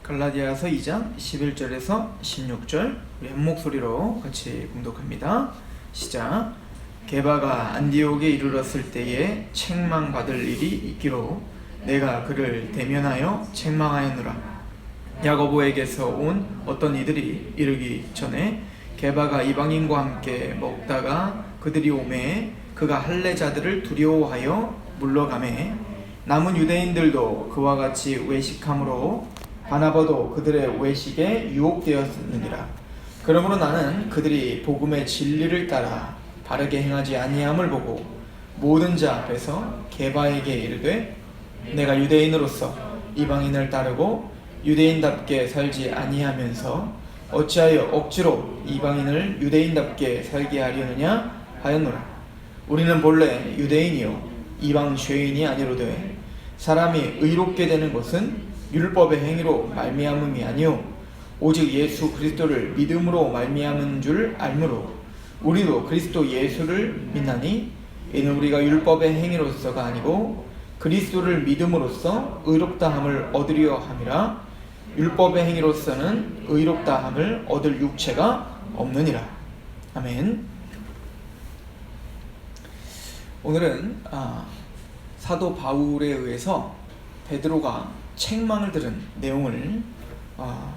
갈라디아서 2장 11절에서 16절 우리 한 목소리로 같이 봉독합니다. 시작. 게바가 안디옥에 이르렀을 때에 책망받을 일이 있기로 내가 그를 대면하여 책망하였노라. 야고보에게서 온 어떤 이들이 이르기 전에 게바가 이방인과 함께 먹다가 그들이 오매 그가 할례자들을 두려워하여 물러가매 남은 유대인들도 그와 같이 외식함으로 바나바도 그들의 외식에 유혹되었느니라. 그러므로 나는 그들이 복음의 진리를 따라 바르게 행하지 아니함을 보고 모든 자 앞에서 게바에게 이르되 내가 유대인으로서 이방인을 따르고 유대인답게 살지 아니하면서 어찌하여 억지로 이방인을 유대인답게 살게 하려느냐 하였노라. 우리는 본래 유대인이요 이방 죄인이 아니로되 사람이 의롭게 되는 것은 율법의 행위로 말미암음이 아니요 오직 예수 그리스도를 믿음으로 말미암은 줄 알므로 우리도 그리스도 예수를 믿나니 이는 우리가 율법의 행위로서가 아니고 그리스도를 믿음으로써 의롭다함을 얻으려 함이라. 율법의 행위로서는 의롭다함을 얻을 육체가 없느니라. 아멘. 오늘은 사도 바울에 의해서 베드로가 책망을 들은 내용을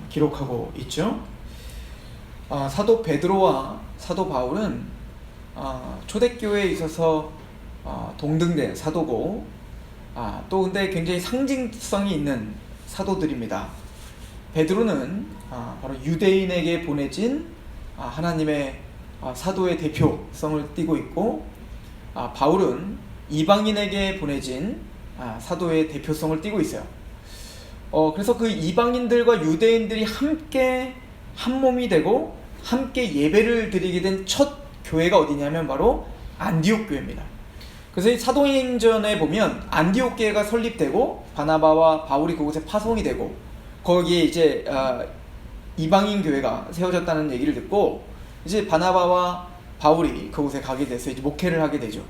기록하고 있죠. 사도 베드로와 사도 바울은 초대교회에 있어서 동등된 사도고 또 근데 굉장히 상징성이 있는 사도들입니다. 베드로는 바로 유대인에게 보내진 하나님의 사도의 대표성을 띠고 있고 바울은 이방인에게 보내진 사도의 대표성을 띠고 있어요. 그래서 그 이방인들과 유대인들이 함께 한 몸이 되고 함께 예배를 드리게 된 첫 교회가 어디냐면 바로 안디옥 교회입니다. 그래서 이 사도행전에 보면 안디옥 교회가 설립되고 바나바와 바울이 그곳에 파송이 되고 거기에 이제 이방인 교회가 세워졌다는 얘기를 듣고 이제 바나바와 바울이 그곳에 가게 돼서 이제 목회를 하게 되죠.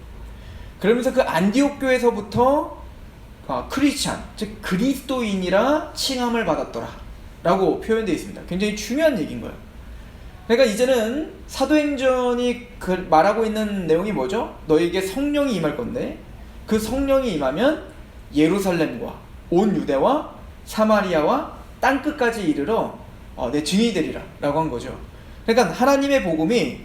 그러면서 그 안디옥 교회에서부터 크리스찬, 즉 그리스도인이라 칭함을 받았더라 라고 표현되어 있습니다. 굉장히 중요한 얘기인 거예요. 그러니까 이제는 사도행전이 말하고 있는 내용이 뭐죠? 너에게 성령이 임할 건데 그 성령이 임하면 예루살렘과 온 유대와 사마리아와 땅끝까지 이르러 내 증인이 되리라 라고 한 거죠. 그러니까 하나님의 복음이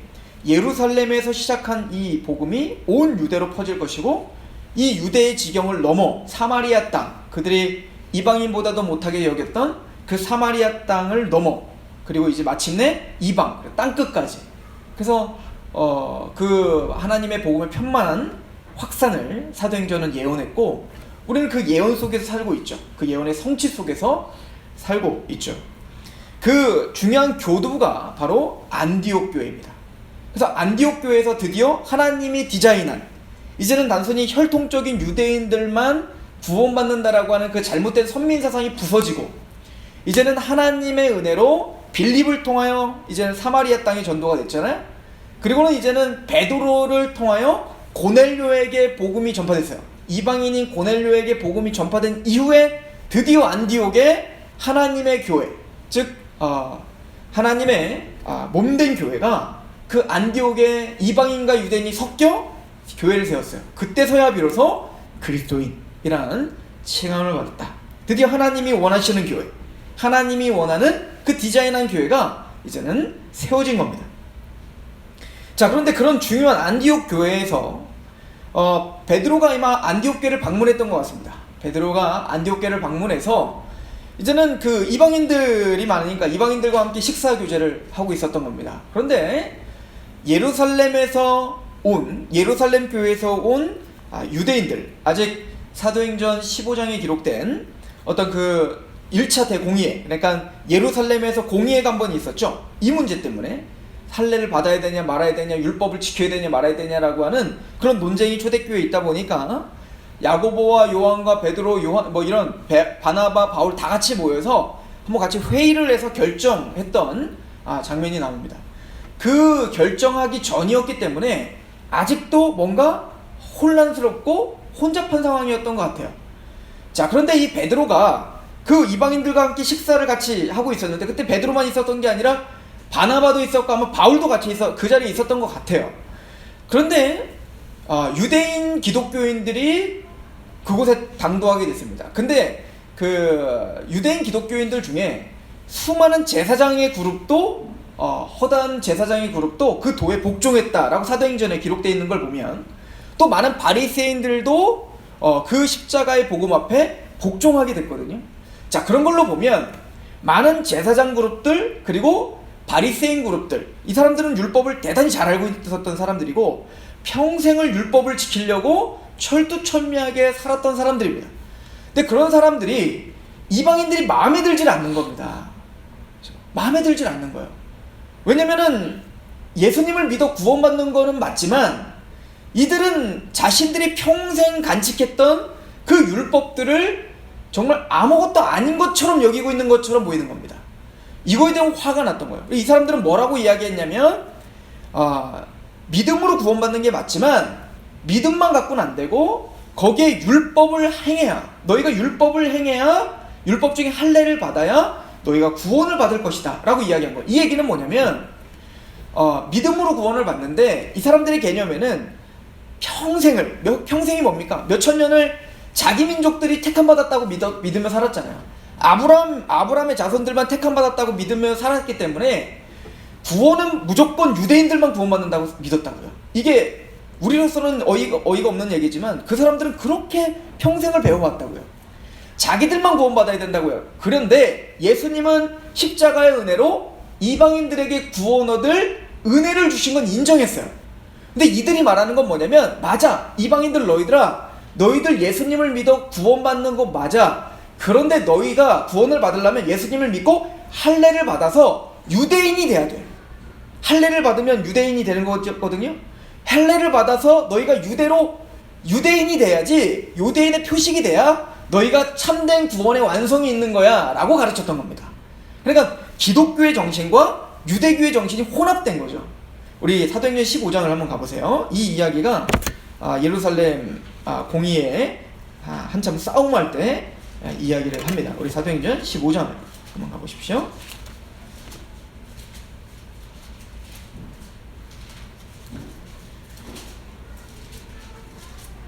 예루살렘에서 시작한 이 복음이 온 유대로 퍼질 것이고 이 유대의 지경을 넘어 사마리아 땅, 그들이 이방인보다도 못하게 여겼던 그 사마리아 땅을 넘어 그리고 이제 마침내 이방, 땅끝까지. 그래서 그 하나님의 복음의 편만한 확산을 사도행전은 예언했고 우리는 그 예언 속에서 살고 있죠. 그 예언의 성취 속에서 살고 있죠. 그 중요한 교두가 바로 안디옥 교회입니다. 그래서 안디옥 교회에서 드디어 하나님이 디자인한 이제는 단순히 혈통적인 유대인들만 구원받는다라고 하는 그 잘못된 선민사상이 부서지고 이제는 하나님의 은혜로 빌립을 통하여 이제는 사마리아 땅이 전도가 됐잖아요. 그리고는 이제는 베드로를 통하여 고넬료에게 복음이 전파됐어요. 이방인인 고넬료에게 복음이 전파된 이후에 드디어 안디옥에 하나님의 교회, 즉 하나님의 몸된 교회가 그 안디옥에 이방인과 유대인이 섞여 교회를 세웠어요. 그때서야 비로소 그리스도인이라는 칭함을 받았다. 드디어 하나님이 원하시는 교회, 하나님이 원하는 그 디자인한 교회가 이제는 세워진 겁니다. 자, 그런데 그런 중요한 안디옥 교회에서 베드로가 아마 안디옥 교회를 방문했던 것 같습니다. 베드로가 안디옥 교회를 방문해서 이제는 그 이방인들이 많으니까 이방인들과 함께 식사 교제를 하고 있었던 겁니다. 그런데 예루살렘 교회에서 온 유대인들, 아직 사도행전 15장에 기록된 어떤 그 1차 대공의회, 그러니까 예루살렘에서 공의회가 한 번 있었죠. 이 문제 때문에 할례를 받아야 되냐 말아야 되냐, 율법을 지켜야 되냐 말아야 되냐라고 하는 그런 논쟁이 초대교회에 있다 보니까 야고보와 요한과 베드로, 요한 이런 바나바, 바울 다 같이 모여서 한번 같이 회의를 해서 결정했던 장면이 나옵니다. 그 결정하기 전이었기 때문에 아직도 뭔가 혼란스럽고 혼잡한 상황이었던 것 같아요. 자, 그런데 이 베드로가 그 이방인들과 함께 식사를 같이 하고 있었는데 그때 베드로만 있었던 게 아니라 바나바도 있었고 아마 바울도 같이 그 자리에 있었던 것 같아요. 그런데 유대인 기독교인들이 그곳에 당도하게 됐습니다. 근데 그 유대인 기독교인들 중에 수많은 제사장의 그룹도 허다한 제사장의 그룹도 그 도에 복종했다라고 사도행전에 기록되어 있는 걸 보면, 또 많은 바리새인들도 그 십자가의 복음 앞에 복종하게 됐거든요. 자, 그런 걸로 보면 많은 제사장 그룹들 그리고 바리새인 그룹들, 이 사람들은 율법을 대단히 잘 알고 있었던 사람들이고 평생을 율법을 지키려고 철두철미하게 살았던 사람들입니다. 근데 그런 사람들이 이방인들이 마음에 들질 않는 겁니다. 마음에 들질 않는 거예요. 왜냐면은 예수님을 믿어 구원받는 거는 맞지만 이들은 자신들이 평생 간직했던 그 율법들을 정말 아무것도 아닌 것처럼 여기고 있는 것처럼 보이는 겁니다. 이거에 대한 화가 났던 거예요. 이 사람들은 뭐라고 이야기했냐면 믿음으로 구원받는 게 맞지만 믿음만 갖고는 안 되고 거기에 율법을 행해야, 너희가 율법을 행해야 율법 중에 할례를 받아야 너희가 구원을 받을 것이다 라고 이야기한 거예요. 이 얘기는 뭐냐면 믿음으로 구원을 받는데 이 사람들의 개념에는 평생이 뭡니까? 몇천 년을 자기 민족들이 택함받았다고 믿으며 살았잖아요. 아브라함의 자손들만 택함받았다고 믿으며 살았기 때문에 구원은 무조건 유대인들만 구원받는다고 믿었다고요. 이게 우리로서는 어이가 없는 얘기지만 그 사람들은 그렇게 평생을 배워왔다고요. 자기들만 구원받아야 된다고요. 그런데 예수님은 십자가의 은혜로 이방인들에게 구원 얻을 은혜를 주신 건 인정했어요. 근데 이들이 말하는 건 뭐냐면, 맞아, 이방인들 너희들 예수님을 믿어 구원받는 거 맞아. 그런데 너희가 구원을 받으려면 예수님을 믿고 할례를 받아서 유대인이 돼야 돼. 할례를 받으면 유대인이 되는 거거든요. 할례를 받아서 너희가 유대인이 돼야지, 유대인의 표식이 돼야 너희가 참된 구원의 완성이 있는 거야 라고 가르쳤던 겁니다. 그러니까 기독교의 정신과 유대교의 정신이 혼합된 거죠. 우리 사도행전 15장을 한번 가보세요. 이 이야기가 예루살렘 공의에 한참 싸움할 때 이야기를 합니다. 우리 사도행전 15장을 한번 가보십시오.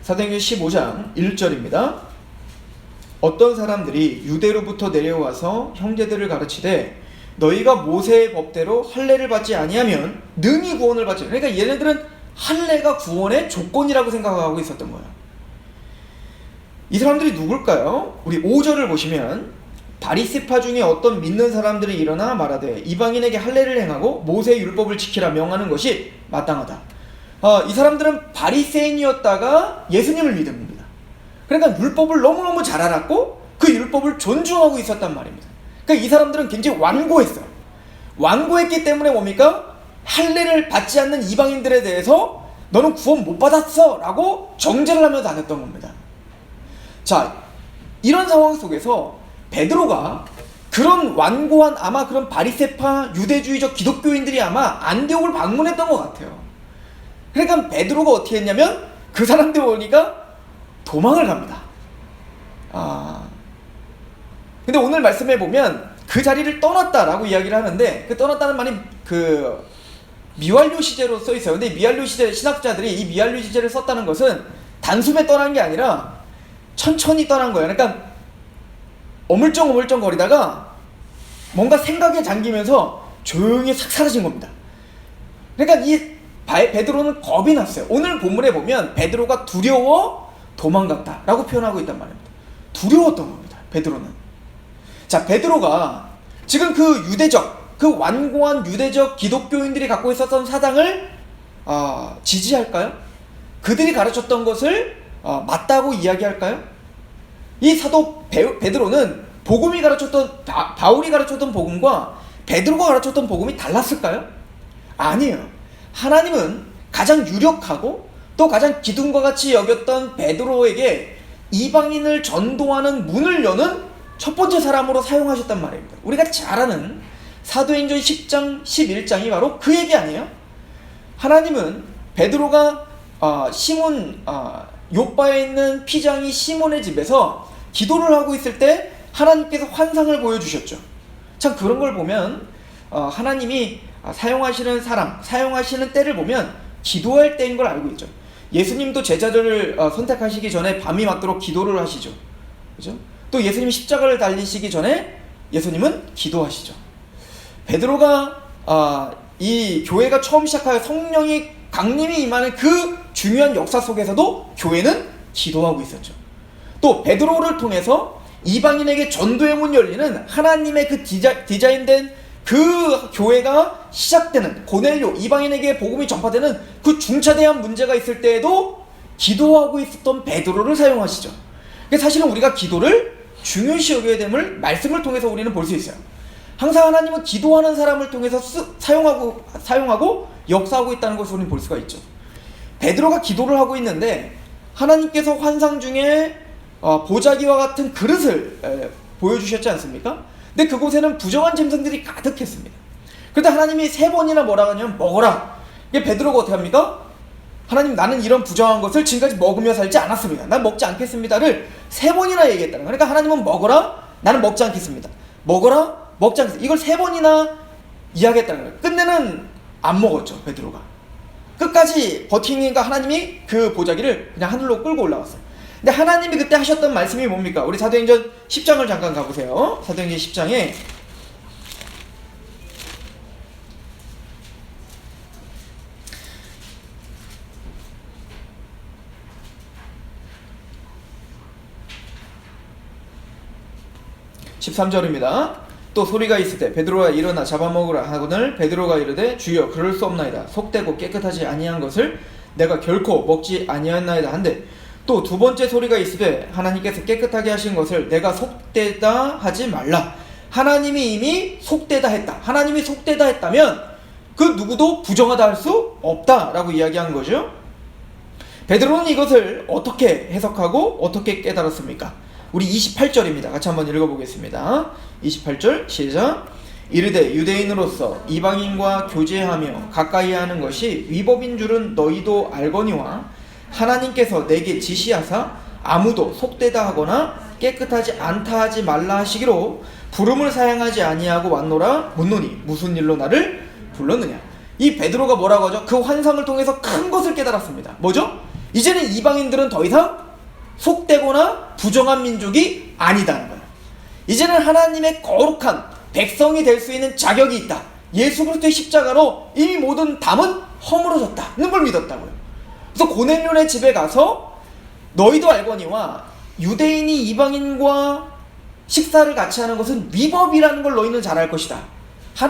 사도행전 15장 1절입니다. 어떤 사람들이 유대로부터 내려와서 형제들을 가르치되 너희가 모세의 법대로 할례를 받지 아니하면 능히 구원을 받지. 그러니까 얘네들은 할례가 구원의 조건이라고 생각하고 있었던 거예요. 이 사람들이 누굴까요? 우리 5절을 보시면 바리새파 중에 어떤 믿는 사람들이 일어나 말하되 이방인에게 할례를 행하고 모세의 율법을 지키라 명하는 것이 마땅하다. 이 사람들은 바리새인이었다가 예수님을 믿습니다. 그러니까 율법을 너무너무 잘 알았고 그 율법을 존중하고 있었단 말입니다. 그러니까 이 사람들은 굉장히 완고했어요. 완고했기 때문에 뭡니까? 할례를 받지 않는 이방인들에 대해서 너는 구원 못 받았어 라고 정죄를 하며 다녔던 겁니다. 자, 이런 상황 속에서 베드로가 그런 완고한 아마 그런 바리새파 유대주의적 기독교인들이 아마 안디옥을 방문했던 것 같아요. 그러니까 베드로가 어떻게 했냐면 그 사람들 오니까 도망을 갑니다. 근데 오늘 말씀해 보면 그 자리를 떠났다라고 이야기를 하는데 그 떠났다는 말이 그 미완료 시제로 써 있어요. 근데 미완료 시제 신학자들이 이 미완료 시제를 썼다는 것은 단숨에 떠난 게 아니라 천천히 떠난 거예요. 그러니까 어물쩡 거리다가 뭔가 생각에 잠기면서 조용히 싹 사라진 겁니다. 그러니까 이 베드로는 겁이 났어요. 오늘 본문에 보면 베드로가 두려워 도망갔다라고 표현하고 있단 말입니다. 두려웠던 겁니다. 베드로는. 자, 베드로가 지금 그 완고한 유대적 기독교인들이 갖고 있었던 사상을 지지할까요? 그들이 가르쳤던 것을 맞다고 이야기할까요? 이 사도 베드로는 복음이 가르쳤던 바울이 가르쳤던 복음과 베드로가 가르쳤던 복음이 달랐을까요? 아니에요. 하나님은 가장 유력하고 또 가장 기둥과 같이 여겼던 베드로에게 이방인을 전도하는 문을 여는 첫 번째 사람으로 사용하셨단 말입니다. 우리가 잘 아는 사도행전 10장 11장이 바로 그 얘기 아니에요? 하나님은 베드로가 요빠에 있는 피장이 시몬의 집에서 기도를 하고 있을 때 하나님께서 환상을 보여주셨죠. 참 그런 걸 보면 하나님이 사용하시는 사람, 사용하시는 때를 보면 기도할 때인 걸 알고 있죠. 예수님도 제자들을 선택하시기 전에 밤이 맞도록 기도를 하시죠. 그죠? 또 예수님이 십자가를 달리시기 전에 예수님은 기도하시죠. 베드로가 이 교회가 처음 시작하여 성령이 강림이 임하는 그 중요한 역사 속에서도 교회는 기도하고 있었죠. 또 베드로를 통해서 이방인에게 전도의 문 열리는 하나님의 그 디자인된 그 교회가 시작되는 고넬료, 이방인에게 복음이 전파되는 그 중차대한 문제가 있을 때에도 기도하고 있었던 베드로를 사용하시죠. 사실은 우리가 기도를 중요시 여겨야 됨을 말씀을 통해서 우리는 볼 수 있어요. 항상 하나님은 기도하는 사람을 통해서 사용하고 역사하고 있다는 것을 우리는 볼 수가 있죠. 베드로가 기도를 하고 있는데 하나님께서 환상 중에 보자기와 같은 그릇을 보여주셨지 않습니까? 근데 그곳에는 부정한 짐승들이 가득했습니다. 그런데 하나님이 3번이나 뭐라고 하냐면 먹어라. 이게 베드로가 어떻게 합니까? 하나님, 나는 이런 부정한 것을 지금까지 먹으며 살지 않았습니다. 난 먹지 않겠습니다를 3번이나 얘기했다는 거예요. 그러니까 하나님은 먹어라, 나는 먹지 않겠습니다. 먹어라, 먹지 않겠습니다. 이걸 3번이나 이야기했다는 거예요. 끝내는 안 먹었죠, 베드로가. 끝까지 버티니까 하나님이 그 보자기를 그냥 하늘로 끌고 올라갔어요. 근데 하나님이 그때 하셨던 말씀이 뭡니까? 우리 사도행전 10장을 잠깐 가보세요. 사도행전 10장에 13절입니다. 또 소리가 있으되 베드로가 일어나 잡아먹으라 하거늘 베드로가 이르되 주여 그럴 수 없나이다. 속되고 깨끗하지 아니한 것을 내가 결코 먹지 아니하였나이다 한데 또 두 번째 소리가 있으되 하나님께서 깨끗하게 하신 것을 내가 속되다 하지 말라. 하나님이 이미 속되다 했다. 하나님이 속되다 했다면 그 누구도 부정하다 할 수 없다라고 이야기한 거죠. 베드로는 이것을 어떻게 해석하고 어떻게 깨달았습니까? 우리 28절입니다. 같이 한번 읽어보겠습니다. 28절 시작. 이르되 유대인으로서 이방인과 교제하며 가까이 하는 것이 위법인 줄은 너희도 알거니와 하나님께서 내게 지시하사 아무도 속되다 하거나 깨끗하지 않다 하지 말라 하시기로 부름을 사양하지 아니하고 왔노라 묻노니 무슨 일로 나를 불렀느냐. 이 베드로가 뭐라고 하죠? 그 환상을 통해서 큰 것을 깨달았습니다. 뭐죠? 이제는 이방인들은 더 이상 속되거나 부정한 민족이 아니다는 거예요. 이제는 하나님의 거룩한 백성이 될 수 있는 자격이 있다. 예수 그리스도의 십자가로 이미 모든 담은 허물어졌다는 걸 믿었다고요. 그래서 고넬료네 집에 가서 너희도 알거니와 유대인이 이방인과 식사를 같이 하는 것은 위법이라는 걸 너희는 잘 알 것이다.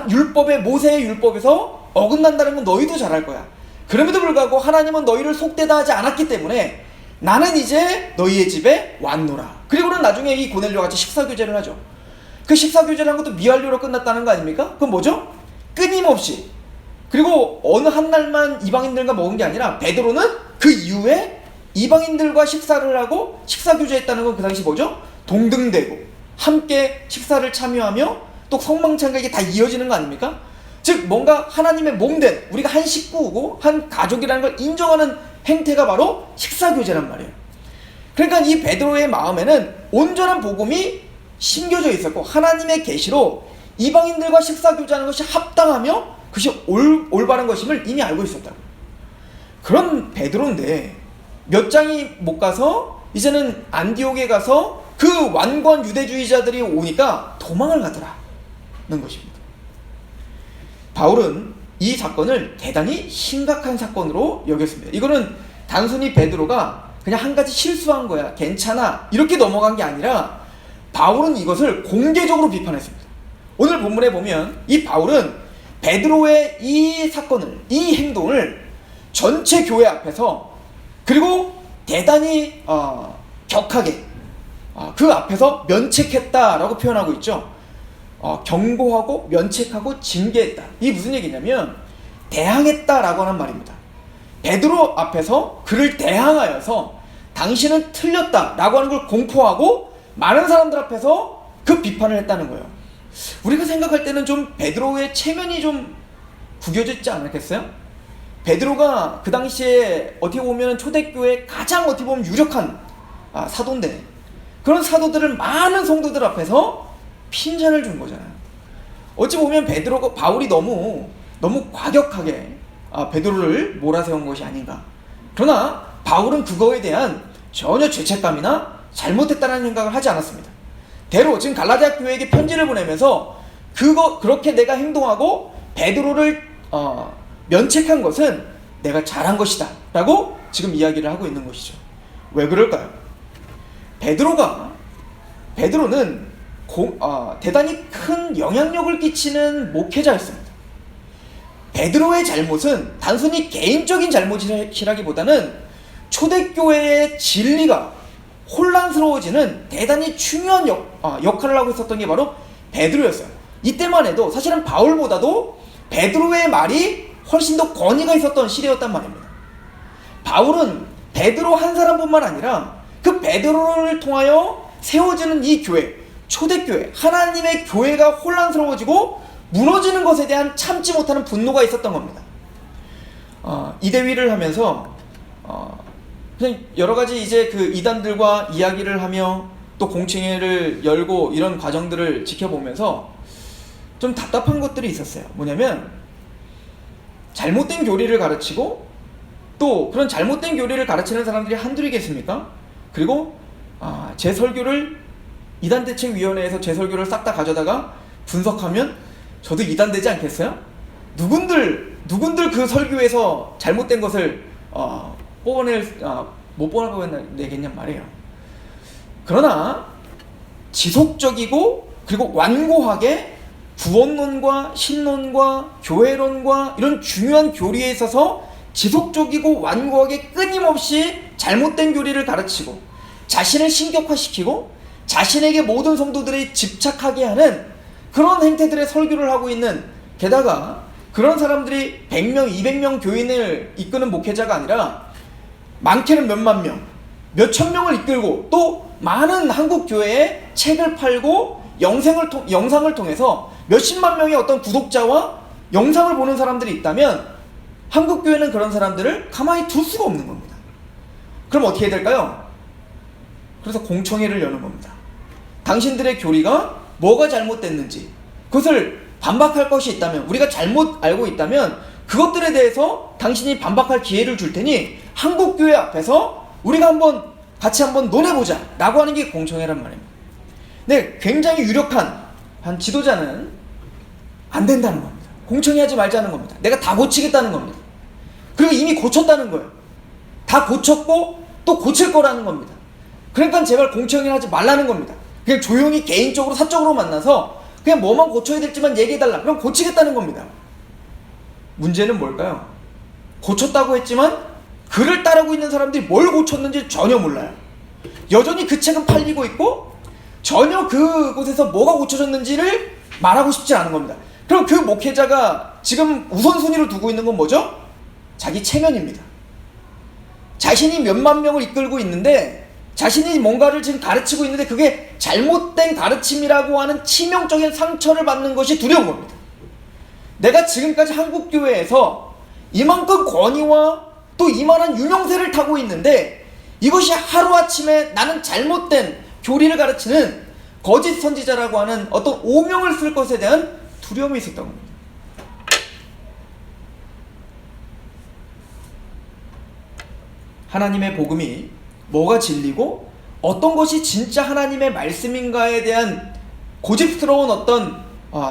율법의 모세의 율법에서 어긋난다는 건 너희도 잘 알 거야. 그럼에도 불구하고 하나님은 너희를 속되다 하지 않았기 때문에 나는 이제 너희의 집에 왔노라. 그리고는 나중에 이 고넬료와 같이 식사교제를 하죠. 그 식사교제를 한 것도 미완료로 끝났다는 거 아닙니까? 그건 뭐죠? 끊임없이. 그리고 어느 한 날만 이방인들과 먹은 게 아니라 베드로는 그 이후에 이방인들과 식사를 하고 식사교제했다는 건 그 당시 뭐죠? 동등되고 함께 식사를 참여하며 또 성망창각이 다 이어지는 거 아닙니까? 즉 뭔가 하나님의 몸된 우리가 한 식구고 한 가족이라는 걸 인정하는 행태가 바로 식사교제란 말이에요. 그러니까 이 베드로의 마음에는 온전한 복음이 심겨져 있었고 하나님의 계시로 이방인들과 식사교제하는 것이 합당하며 그것이 올바른 것임을 이미 알고 있었다고. 그런 베드로인데 몇 장이 못 가서 이제는 안디옥에 가서 그 완고한 유대주의자들이 오니까 도망을 가더라는 것입니다. 바울은 이 사건을 대단히 심각한 사건으로 여겼습니다. 이거는 단순히 베드로가 그냥 한 가지 실수한 거야, 괜찮아, 이렇게 넘어간 게 아니라 바울은 이것을 공개적으로 비판했습니다. 오늘 본문에 보면 이 바울은 베드로의 이 사건을, 이 행동을 전체 교회 앞에서 그리고 대단히 격하게 그 앞에서 면책했다라고 표현하고 있죠. 경고하고 면책하고 징계했다. 이게 무슨 얘기냐면 대항했다라고 하는 말입니다. 베드로 앞에서 그를 대항하여서 당신은 틀렸다라고 하는 걸 공포하고 많은 사람들 앞에서 그 비판을 했다는 거예요. 우리가 생각할 때는 좀 베드로의 체면이 좀 구겨져 있지 않았겠어요? 베드로가 그 당시에 어떻게 보면 초대교회 가장 어떻게 보면 유력한 사도인데 그런 사도들을 많은 성도들 앞에서 핀잔을 준 거잖아요. 어찌 보면 바울이 너무 과격하게 베드로를 몰아세운 것이 아닌가. 그러나 바울은 그거에 대한 전혀 죄책감이나 잘못했다는 생각을 하지 않았습니다. 대로 지금 갈라디아 교회에게 편지를 보내면서 그렇게 내가 행동하고 베드로를 면책한 것은 내가 잘한 것이다 라고 지금 이야기를 하고 있는 것이죠. 왜 그럴까요? 베드로는 대단히 큰 영향력을 끼치는 목회자였습니다. 베드로의 잘못은 단순히 개인적인 잘못이라기보다는 초대교회의 진리가 혼란스러워지는 대단히 중요한 역할을 하고 있었던 게 바로 베드로였어요. 이때만 해도 사실은 바울보다도 베드로의 말이 훨씬 더 권위가 있었던 시대였단 말입니다. 바울은 베드로 한 사람뿐만 아니라 그 베드로를 통하여 세워지는 이 교회, 초대교회, 하나님의 교회가 혼란스러워지고 무너지는 것에 대한 참지 못하는 분노가 있었던 겁니다. 이대위를 하면서 그냥 여러 가지 이제 그 이단들과 이야기를 하며 또 공청회를 열고 이런 과정들을 지켜보면서 좀 답답한 것들이 있었어요. 뭐냐면 잘못된 교리를 가르치고 또 그런 잘못된 교리를 가르치는 사람들이 한둘이겠습니까? 그리고 제 설교를 이단대책위원회에서 제 설교를 싹 다 가져다가 분석하면 저도 이단되지 않겠어요? 누군들 그 설교에서 잘못된 것을 못 뽑아내겠냔 말이에요. 그러나 지속적이고 그리고 완고하게 구원론과 신론과 교회론과 이런 중요한 교리에 있어서 지속적이고 완고하게 끊임없이 잘못된 교리를 가르치고 자신을 신격화시키고 자신에게 모든 성도들이 집착하게 하는 그런 행태들의 설교를 하고 있는, 게다가 그런 사람들이 100명, 200명 교인을 이끄는 목회자가 아니라 많게는 몇만 명, 몇천 명을 이끌고 또 많은 한국 교회에 책을 팔고 영상을 통해서 몇십만 명의 어떤 구독자와 영상을 보는 사람들이 있다면 한국 교회는 그런 사람들을 가만히 둘 수가 없는 겁니다. 그럼 어떻게 해야 될까요? 그래서 공청회를 여는 겁니다. 당신들의 교리가 뭐가 잘못됐는지 그것을 반박할 것이 있다면, 우리가 잘못 알고 있다면 그것들에 대해서 당신이 반박할 기회를 줄 테니 한국 교회 앞에서 우리가 같이 한번 논해보자 라고 하는 게 공청회란 말입니다. 네, 굉장히 유력한 한 지도자는 안 된다는 겁니다. 공청회 하지 말자는 겁니다. 내가 다 고치겠다는 겁니다. 그리고 이미 고쳤다는 거예요. 다 고쳤고 또 고칠 거라는 겁니다. 그러니까 제발 공청회 하지 말라는 겁니다. 그냥 조용히 개인적으로 사적으로 만나서 그냥 뭐만 고쳐야 될지만 얘기해달라. 그럼 고치겠다는 겁니다. 문제는 뭘까요? 고쳤다고 했지만 그를 따르고 있는 사람들이 뭘 고쳤는지 전혀 몰라요. 여전히 그 책은 팔리고 있고 전혀 그곳에서 뭐가 고쳐졌는지를 말하고 싶지 않은 겁니다. 그럼 그 목회자가 지금 우선순위로 두고 있는 건 뭐죠? 자기 체면입니다. 자신이 몇만 명을 이끌고 있는데, 자신이 뭔가를 지금 가르치고 있는데 그게 잘못된 가르침이라고 하는 치명적인 상처를 받는 것이 두려운 겁니다. 내가 지금까지 한국교회에서 이만큼 권위와 또 이만한 유명세를 타고 있는데 이것이 하루아침에 나는 잘못된 교리를 가르치는 거짓 선지자라고 하는 어떤 오명을 쓸 것에 대한 두려움이 있었던 겁니다. 하나님의 복음이 뭐가 진리고 어떤 것이 진짜 하나님의 말씀인가에 대한 고집스러운 어떤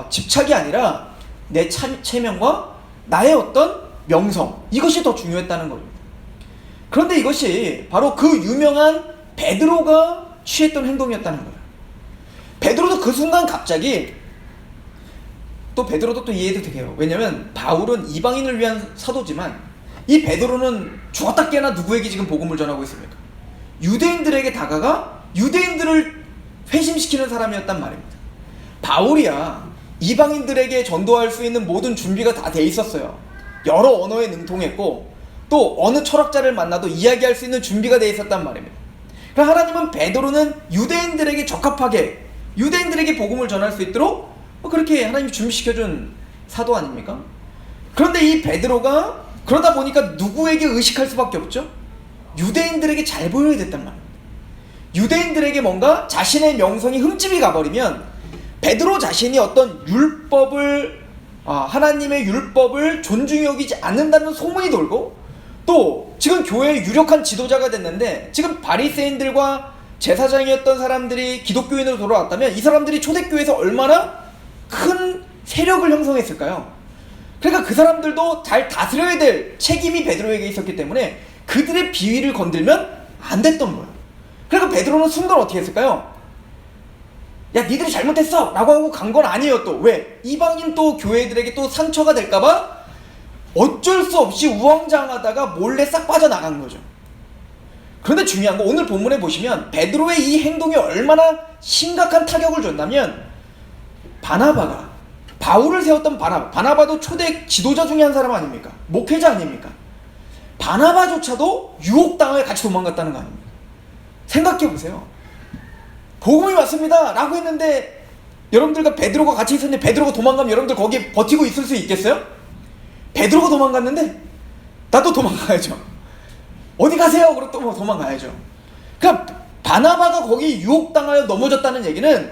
집착이 아니라 내 체면과 나의 어떤 명성, 이것이 더 중요했다는 겁니다. 그런데 이것이 바로 그 유명한 베드로가 취했던 행동이었다는 거예요. 베드로도 그 순간 갑자기, 또 베드로도 또 이해도 되게요. 왜냐면 바울은 이방인을 위한 사도지만 이 베드로는 죽었다 깨나 누구에게 지금 복음을 전하고 있습니까? 유대인들에게 다가가 유대인들을 회심시키는 사람이었단 말입니다. 바울이야 이방인들에게 전도할 수 있는 모든 준비가 다 돼 있었어요. 여러 언어에 능통했고 또 어느 철학자를 만나도 이야기할 수 있는 준비가 돼 있었단 말입니다. 그럼 하나님은 베드로는 유대인들에게 적합하게 유대인들에게 복음을 전할 수 있도록 그렇게 하나님이 준비시켜준 사도 아닙니까? 그런데 이 베드로가 그러다 보니까 누구에게 의식할 수밖에 없죠? 유대인들에게 잘 보여야 됐단 말입니다. 유대인들에게 뭔가 자신의 명성이 흠집이 가버리면 베드로 자신이 어떤 율법을 하나님의 율법을 존중히 여기지 않는다는 소문이 돌고, 또 지금 교회의 유력한 지도자가 됐는데 지금 바리새인들과 제사장이었던 사람들이 기독교인으로 돌아왔다면 이 사람들이 초대교회에서 얼마나 큰 세력을 형성했을까요? 그러니까 그 사람들도 잘 다스려야 될 책임이 베드로에게 있었기 때문에 그들의 비위를 건들면 안 됐던 거예요. 그러니까 베드로는 순간 어떻게 했을까요? 야, 니들이 잘못했어! 라고 하고 간 건 아니에요. 또 왜? 이방인 또 교회들에게 또 상처가 될까봐 어쩔 수 없이 우왕좌왕하다가 몰래 싹 빠져나간 거죠. 그런데 중요한 거, 오늘 본문에 보시면 베드로의 이 행동이 얼마나 심각한 타격을 줬냐면, 바나바가, 바울을 세웠던 바나바도 초대 지도자 중에 한 사람 아닙니까? 목회자 아닙니까? 바나바조차도 유혹당하여 같이 도망갔다는 거 아닙니까? 생각해보세요. 복음이 왔습니다 라고 했는데 여러분들과 베드로가 같이 있었는데 베드로가 도망가면 여러분들 거기 버티고 있을 수 있겠어요? 베드로가 도망갔는데 나도 도망가야죠. 어디 가세요? 그럼 또 도망가야죠. 그러니까 바나바가 거기 유혹당하여 넘어졌다는 얘기는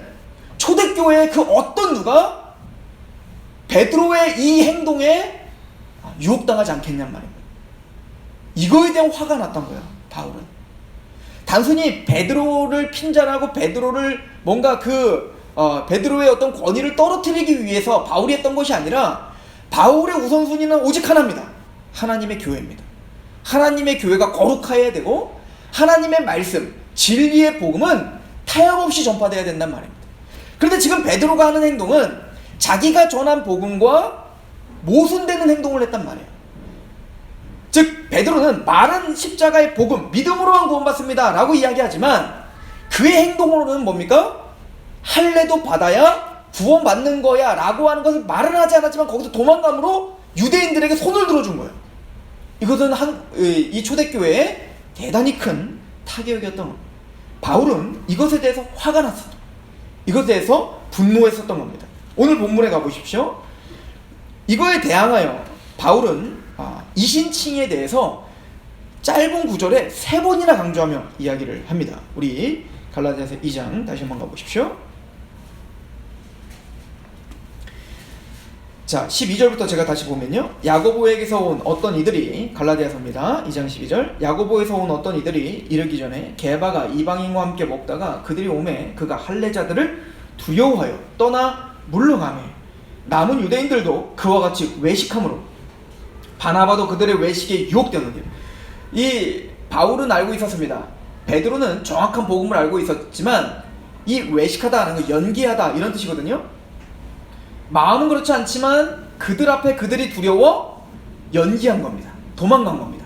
초대교회의 그 어떤 누가 베드로의 이 행동에 유혹당하지 않겠냔 말입니다. 이거에 대한 화가 났던 거예요, 바울은. 단순히 베드로를 핀잔하고 베드로를 뭔가 베드로의 어떤 권위를 떨어뜨리기 위해서 바울이 했던 것이 아니라, 바울의 우선순위는 오직 하나입니다. 하나님의 교회입니다. 하나님의 교회가 거룩해야 되고 하나님의 말씀, 진리의 복음은 타협없이 전파되어야 된단 말입니다. 그런데 지금 베드로가 하는 행동은 자기가 전한 복음과 모순되는 행동을 했단 말이에요. 즉 베드로는 말은 십자가의 복음, 믿음으로만 구원받습니다 라고 이야기하지만 그의 행동으로는 뭡니까? 할례도 받아야 구원받는 거야 라고 하는 것을 말은 하지 않았지만 거기서 도망감으로 유대인들에게 손을 들어준 거예요. 이것은 이 초대교회에 대단히 큰 타격이었던 겁니다. 바울은 이것에 대해서 화가 났었던, 이것에 대해서 분노했었던 겁니다. 오늘 본문에 가보십시오. 이거에 대항하여 바울은 이신칭에 대해서 짧은 구절에 3번이나 강조하며 이야기를 합니다. 우리 갈라디아서 2장 다시 한번 가보십시오. 자, 12절부터 제가 다시 보면요, 야고보에게서 온 어떤 이들이, 갈라디아서입니다. 2장 12절. 야고보에서 온 어떤 이들이 이르기 전에 게바가 이방인과 함께 먹다가 그들이 오매 그가 할례자들을 두려워하여 떠나 물러가매 남은 유대인들도 그와 같이 외식함으로 바나바도 그들의 외식에 유혹되었느니라. 이 바울은 알고 있었습니다. 베드로는 정확한 복음을 알고 있었지만 이 외식하다 하는 거 연기하다 이런 뜻이거든요. 마음은 그렇지 않지만 그들 앞에 그들이 두려워 연기한 겁니다. 도망간 겁니다.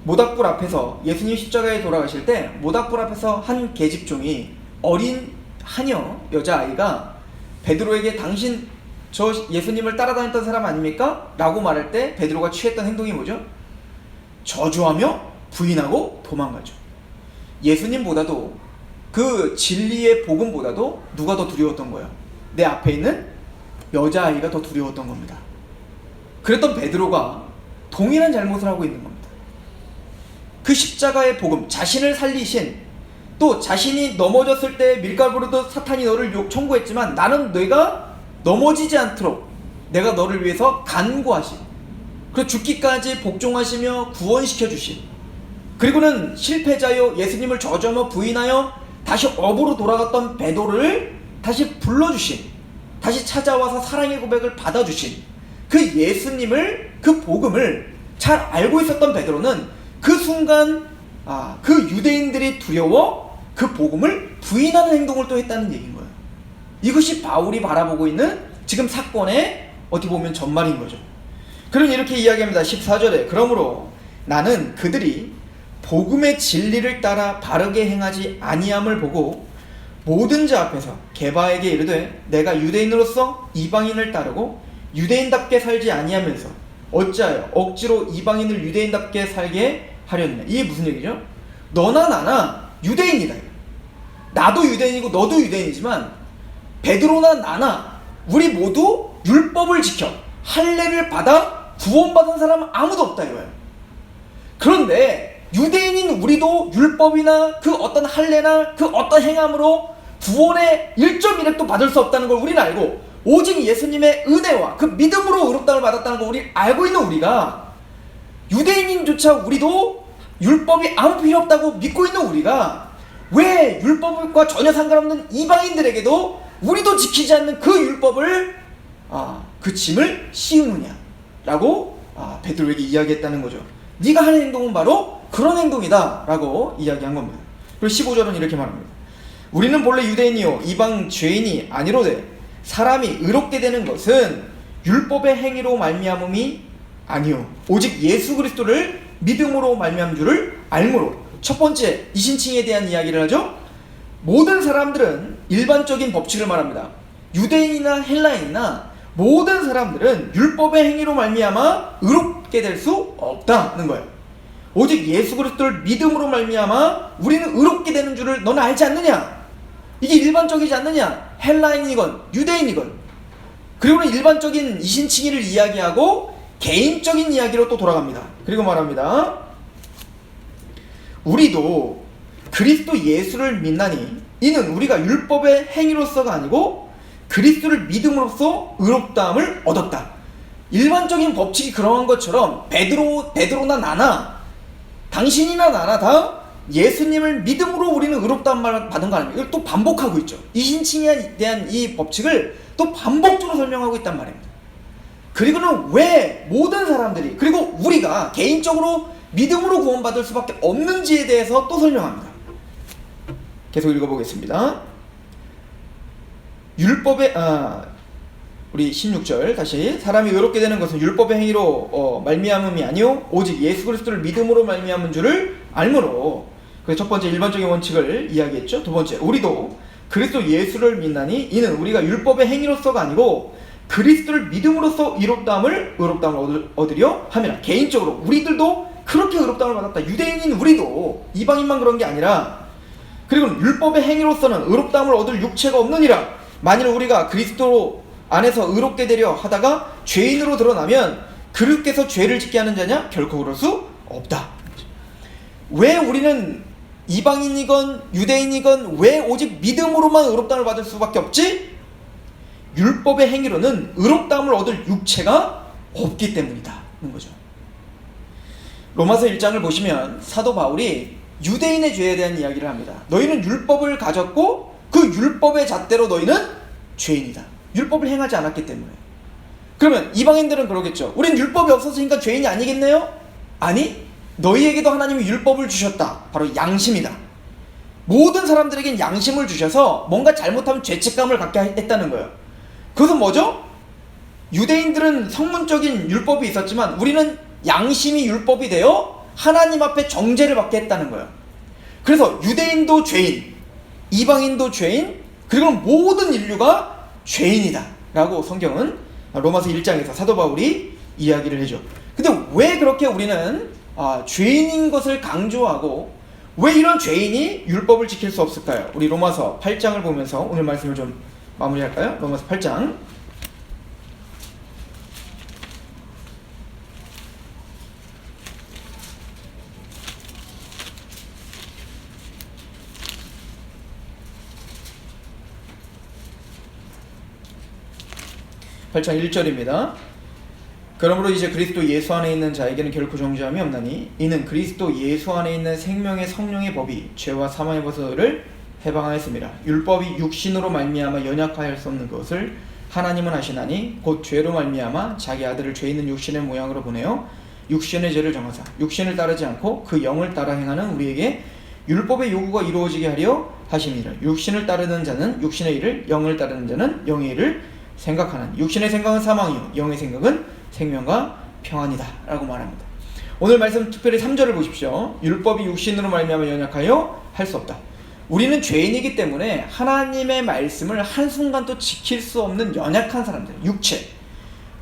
모닥불 앞에서 예수님 십자가에 돌아가실 때 모닥불 앞에서 한 계집종이 어린 하녀 여자아이가 베드로에게 당신 저 예수님을 따라다녔던 사람 아닙니까? 라고 말할 때 베드로가 취했던 행동이 뭐죠? 저주하며 부인하고 도망가죠. 예수님보다도 그 진리의 복음보다도 누가 더 두려웠던 거예요? 내 앞에 있는 여자아이가 더 두려웠던 겁니다. 그랬던 베드로가 동일한 잘못을 하고 있는 겁니다. 그 십자가의 복음, 자신을 살리신, 또 자신이 넘어졌을 때 밀가루로도 사탄이 너를 청구했지만 나는 내가 넘어지지 않도록 내가 너를 위해서 간구하신, 그리고 죽기까지 복종하시며 구원시켜 주신, 그리고는 실패자여 예수님을 저주하며 부인하여 다시 업으로 돌아갔던 베드로를 다시 불러주신, 다시 찾아와서 사랑의 고백을 받아주신 그 예수님을, 그 복음을 잘 알고 있었던 베드로는 그 순간 그 유대인들이 두려워 그 복음을 부인하는 행동을 또 했다는 얘기인 거예요. 이것이 바울이 바라보고 있는 지금 사건의 어떻게 보면 전말인 거죠. 그럼 이렇게 이야기합니다. 14절에 그러므로 나는 그들이 복음의 진리를 따라 바르게 행하지 아니함을 보고 모든 자 앞에서 게바에게 이르되 내가 유대인으로서 이방인을 따르고 유대인답게 살지 아니하면서 어찌하여 억지로 이방인을 유대인답게 살게 하려느냐. 이게 무슨 얘기죠? 너나 나나 유대인이다. 나도 유대인이고 너도 유대인이지만 베드로나 나나 우리 모두 율법을 지켜 할례를 받아 구원받은 사람은 아무도 없다 이거예요. 그런데 유대인인 우리도 율법이나 그 어떤 할례나 그 어떤 행함으로 구원의 1.1획도 받을 수 없다는 걸 우리는 알고, 오직 예수님의 은혜와 그 믿음으로 의롭다움을 받았다는 걸 우리 알고 있는 우리가, 유대인인조차 우리도 율법이 아무 필요 없다고 믿고 있는 우리가 왜 율법과 전혀 상관없는 이방인들에게도 우리도 지키지 않는 그 율법을 그 짐을 씌우느냐라고 베드로에게 이야기했다는 거죠. 네가 하는 행동은 바로 그런 행동이다 라고 이야기한 겁니다. 그리고 15절은 이렇게 말합니다. 우리는 본래 유대인이요 이방 죄인이 아니로되 사람이 의롭게 되는 것은 율법의 행위로 말미암음이 아니요 오직 예수 그리스도를 믿음으로 말미암은 줄을 알므로. 첫 번째 이신칭에 대한 이야기를 하죠. 모든 사람들은 일반적인 법칙을 말합니다. 유대인이나 헬라인이나 모든 사람들은 율법의 행위로 말미암아 의롭게 될 수 없다는 거예요. 오직 예수 그리스도를 믿음으로 말미암아 우리는 의롭게 되는 줄을 너는 알지 않느냐? 이게 일반적이지 않느냐? 헬라인이건 유대인이건. 그리고는 일반적인 이신칭의를 이야기하고 개인적인 이야기로 또 돌아갑니다. 그리고 말합니다. 우리도 그리스도 예수를 믿나니 이는 우리가 율법의 행위로서가 아니고 그리스도를 믿음으로써 의롭다함을 얻었다. 일반적인 법칙이 그러한 것처럼 베드로나 나나 당신이나 나나 다 예수님을 믿음으로 우리는 의롭다함을 받은 거 아닙니까? 이걸 또 반복하고 있죠. 이신칭에 대한 이 법칙을 또 반복적으로 설명하고 있단 말입니다. 그리고는 왜 모든 사람들이, 그리고 우리가 개인적으로 믿음으로 구원받을 수밖에 없는지에 대해서 또 설명합니다. 계속 읽어보겠습니다. 율법의 우리 16절 다시. 사람이 의롭게 되는 것은 율법의 행위로 말미암음이 아니요 오직 예수 그리스도를 믿음으로 말미암은 줄을 알므로. 그래서 첫 번째 일반적인 원칙을 이야기했죠. 두 번째, 우리도 그리스도 예수를 믿나니 이는 우리가 율법의 행위로서가 아니고 그리스도를 믿음으로써 의롭다함을 얻으려 함이라. 개인적으로 우리들도 그렇게 의롭다함을 받았다. 유대인인 우리도, 이방인만 그런 게 아니라. 그리고 율법의 행위로서는 의롭다함을 얻을 육체가 없느니라. 만일 우리가 그리스도 안에서 의롭게 되려 하다가 죄인으로 드러나면 그리스도께서 죄를 짓게 하는 자냐? 결코 그럴 수 없다. 왜 우리는 이방인이건 유대인이건 왜 오직 믿음으로만 의롭다함을 받을 수밖에 없지? 율법의 행위로는 의롭다함을 얻을 육체가 없기 때문이다 는 거죠. 로마서 1장을 보시면 사도 바울이 유대인의 죄에 대한 이야기를 합니다. 너희는 율법을 가졌고 그 율법의 잣대로 너희는 죄인이다. 율법을 행하지 않았기 때문에. 그러면 이방인들은 그러겠죠. 우린 율법이 없었으니까 죄인이 아니겠네요? 아니, 너희에게도 하나님이 율법을 주셨다. 바로 양심이다. 모든 사람들에겐 양심을 주셔서 뭔가 잘못하면 죄책감을 갖게 했다는 거예요. 그것은 뭐죠? 유대인들은 성문적인 율법이 있었지만 우리는 양심이 율법이 되어 하나님 앞에 정죄를 받게 했다는 거예요. 그래서 유대인도 죄인, 이방인도 죄인, 그리고 모든 인류가 죄인이다 라고 성경은 로마서 1장에서 사도 바울이 이야기를 해줘. 근데 왜 그렇게 우리는 죄인인 것을 강조하고 왜 이런 죄인이 율법을 지킬 수 없을까요? 우리 로마서 8장을 보면서 오늘 말씀을 좀 마무리할까요? 로마서 8장. (8장) 1절입니다. 그러므로 이제 그리스도 예수 안에 있는 자에게는 결코 정죄함이 없나니 이는 그리스도 예수 안에 있는 생명의 성령의 법이 죄와 사망의 법을 해방하였습니다. 율법이 육신으로 말미암아 연약하여 할 수 없는 것을 하나님은 하시나니 곧 죄로 말미암아 자기 아들을 죄 있는 육신의 모양으로 보내어 육신의 죄를 정하사 육신을 따르지 않고 그 영을 따라 행하는 우리에게 율법의 요구가 이루어지게 하려 하심이라. 육신을 따르는 자는 육신의 일을, 영을 따르는 자는 영의 일을 생각하는. 육신의 생각은 사망이요 영의 생각은 생명과 평안이다 라고 말합니다. 오늘 말씀 특별히 3절을 보십시오. 율법이 육신으로 말미암아 연약하여 할 수 없다. 우리는 죄인이기 때문에 하나님의 말씀을 한순간도 지킬 수 없는 연약한 사람들, 육체.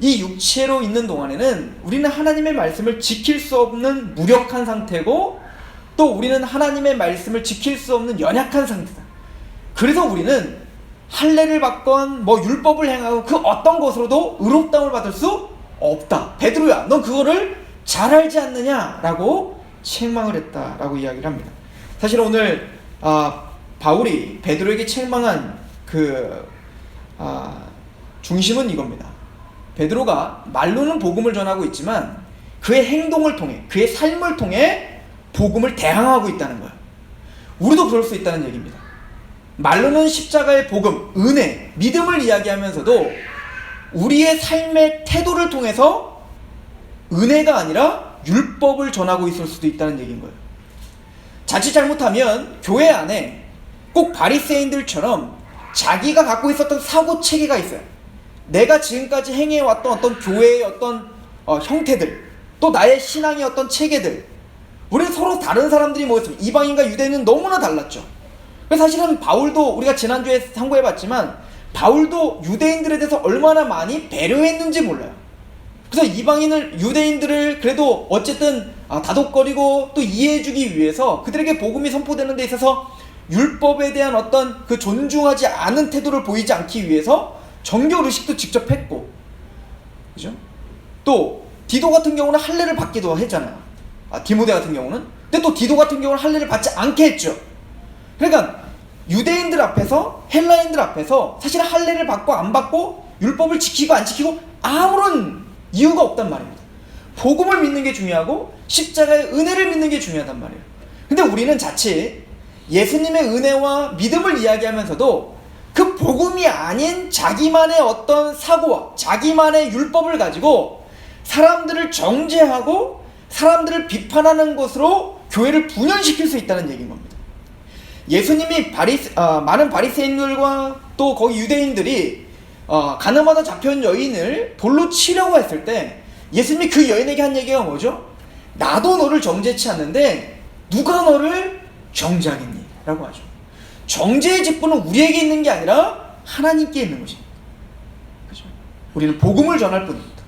이 육체로 있는 동안에는 우리는 하나님의 말씀을 지킬 수 없는 무력한 상태고 또 우리는 하나님의 말씀을 지킬 수 없는 연약한 상태다. 그래서 우리는 할례를 받건 율법을 행하고 그 어떤 것으로도 의롭다움을 받을 수 없다. 베드로야, 넌 그거를 잘 알지 않느냐? 라고 책망을 했다라고 이야기를 합니다. 사실 오늘 바울이 베드로에게 책망한 중심은 이겁니다. 베드로가 말로는 복음을 전하고 있지만 그의 행동을 통해, 그의 삶을 통해 복음을 대항하고 있다는 거예요. 우리도 그럴 수 있다는 얘기입니다. 말로는 십자가의 복음, 은혜, 믿음을 이야기하면서도 우리의 삶의 태도를 통해서 은혜가 아니라 율법을 전하고 있을 수도 있다는 얘기인 거예요. 자칫 잘못하면 교회 안에 꼭 바리새인들처럼 자기가 갖고 있었던 사고 체계가 있어요. 내가 지금까지 행해왔던 어떤 교회의 어떤 형태들, 또 나의 신앙의 어떤 체계들, 우리는 서로 다른 사람들이 모였습니다. 이방인과 유대인은 너무나 달랐죠. 그래서 사실은 바울도, 우리가 지난주에 상고해봤지만 바울도 유대인들에 대해서 얼마나 많이 배려했는지 몰라요. 그래서 유대인들을 그래도 어쨌든 다독거리고 또 이해해주기 위해서 그들에게 복음이 선포되는 데 있어서 율법에 대한 어떤 그 존중하지 않은 태도를 보이지 않기 위해서 정결 의식도 직접 했고, 그죠? 또 디도 같은 경우는 할례를 받기도 했잖아요. 디모데 같은 경우는. 근데 또 디도 같은 경우는 할례를 받지 않게 했죠. 그러니까 유대인들 앞에서, 헬라인들 앞에서 사실 할례를 받고 안 받고 율법을 지키고 안 지키고 아무런 이유가 없단 말입니다. 복음을 믿는 게 중요하고 십자가의 은혜를 믿는 게 중요하단 말이에요. 근데 우리는 자칫 예수님의 은혜와 믿음을 이야기하면서도 그 복음이 아닌 자기만의 어떤 사고와 자기만의 율법을 가지고 사람들을 정죄하고 사람들을 비판하는 것으로 교회를 분열시킬 수 있다는 얘기인 겁니다. 예수님이 많은 바리새인들과 또 거기 유대인들이 가늠하다 잡혀온 여인을 돌로 치려고 했을 때 예수님이 그 여인에게 한 얘기가 뭐죠? 나도 너를 정죄치 않는데 누가 너를 정죄하겠니? 라고 하죠. 정죄의 직분은 우리에게 있는 게 아니라 하나님께 있는 것입니다. 그렇죠? 우리는 복음을 전할 뿐입니다.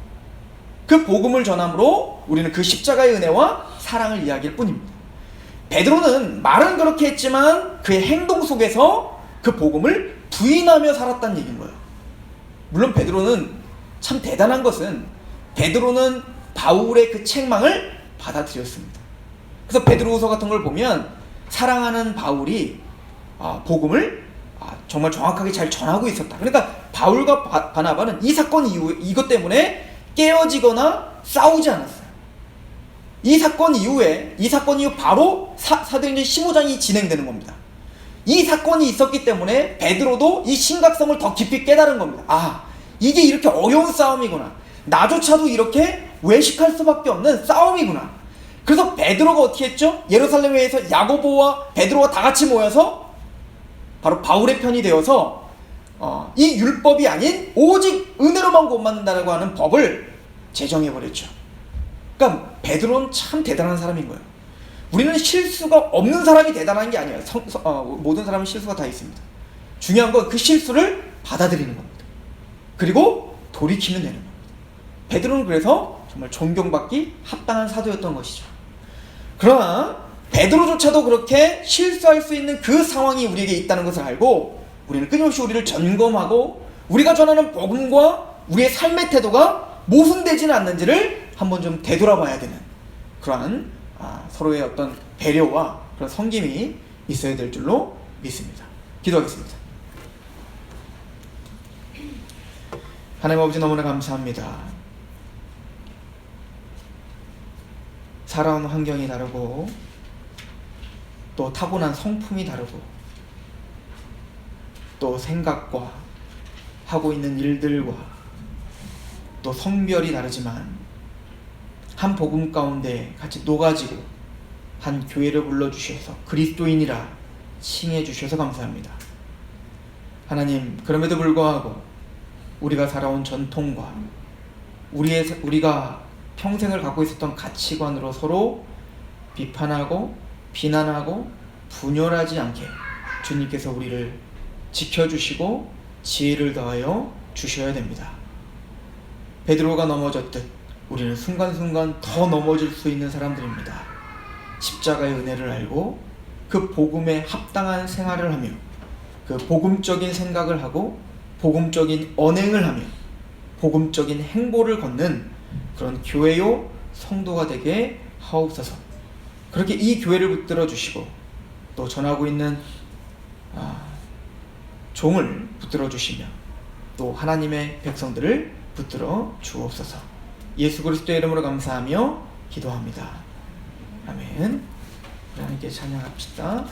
그 복음을 전함으로 우리는 그 십자가의 은혜와 사랑을 이야기할 뿐입니다. 베드로는 말은 그렇게 했지만 그의 행동 속에서 그 복음을 부인하며 살았다는 얘기인 거예요. 물론 베드로는 참 대단한 것은 베드로는 바울의 그 책망을 받아들였습니다. 그래서 베드로후서 같은 걸 보면 사랑하는 바울이 복음을 정말 정확하게 잘 전하고 있었다. 그러니까 바울과 바나바는 이 사건 이후, 이것 때문에 깨어지거나 싸우지 않았어요. 이 사건 이후 바로 사도행전 15장이 진행되는 겁니다. 이 사건이 있었기 때문에 베드로도 이 심각성을 더 깊이 깨달은 겁니다. 이게 이렇게 어려운 싸움이구나. 나조차도 이렇게 외식할 수밖에 없는 싸움이구나. 그래서 베드로가 어떻게 했죠? 예루살렘에서 야고보와 베드로가 다 같이 모여서 바로 바울의 편이 되어서 이 율법이 아닌 오직 은혜로만 구원받는다라고 하는 법을 제정해버렸죠. 그러니까 베드로는 참 대단한 사람인 거예요. 우리는 실수가 없는 사람이 대단한 게 아니에요. 모든 사람은 실수가 다 있습니다. 중요한 건 그 실수를 받아들이는 겁니다. 그리고 돌이키면 되는 겁니다. 베드로는 그래서 정말 존경받기 합당한 사도였던 것이죠. 그러나 베드로조차도 그렇게 실수할 수 있는 그 상황이 우리에게 있다는 것을 알고 우리는 끊임없이 우리를 점검하고 우리가 전하는 복음과 우리의 삶의 태도가 모순되지는 않는지를 한번 좀 되돌아봐야 되는 그러한 서로의 어떤 배려와 그런 섬김이 있어야 될 줄로 믿습니다. 기도하겠습니다. 하나님 아버지 너무나 감사합니다. 살아온 환경이 다르고 또 타고난 성품이 다르고 또 생각과 하고 있는 일들과 또 성별이 다르지만 한 복음 가운데 같이 녹아지고 한 교회를 불러주셔서 그리스도인이라 칭해 주셔서 감사합니다. 하나님, 그럼에도 불구하고 우리가 살아온 전통과 우리가 평생을 갖고 있었던 가치관으로 서로 비판하고 비난하고 분열하지 않게 주님께서 우리를 지켜주시고 지혜를 더하여 주셔야 됩니다. 베드로가 넘어졌듯 우리는 순간순간 더 넘어질 수 있는 사람들입니다. 십자가의 은혜를 알고 그 복음에 합당한 생활을 하며 그 복음적인 생각을 하고 복음적인 언행을 하며 복음적인 행보를 걷는 그런 교회요 성도가 되게 하옵소서. 그렇게 이 교회를 붙들어 주시고 또 전하고 있는 종을 붙들어 주시며 또 하나님의 백성들을 붙들어 주옵소서. 예수 그리스도의 이름으로 감사하며 기도합니다. 아멘. 하나님께 찬양합시다.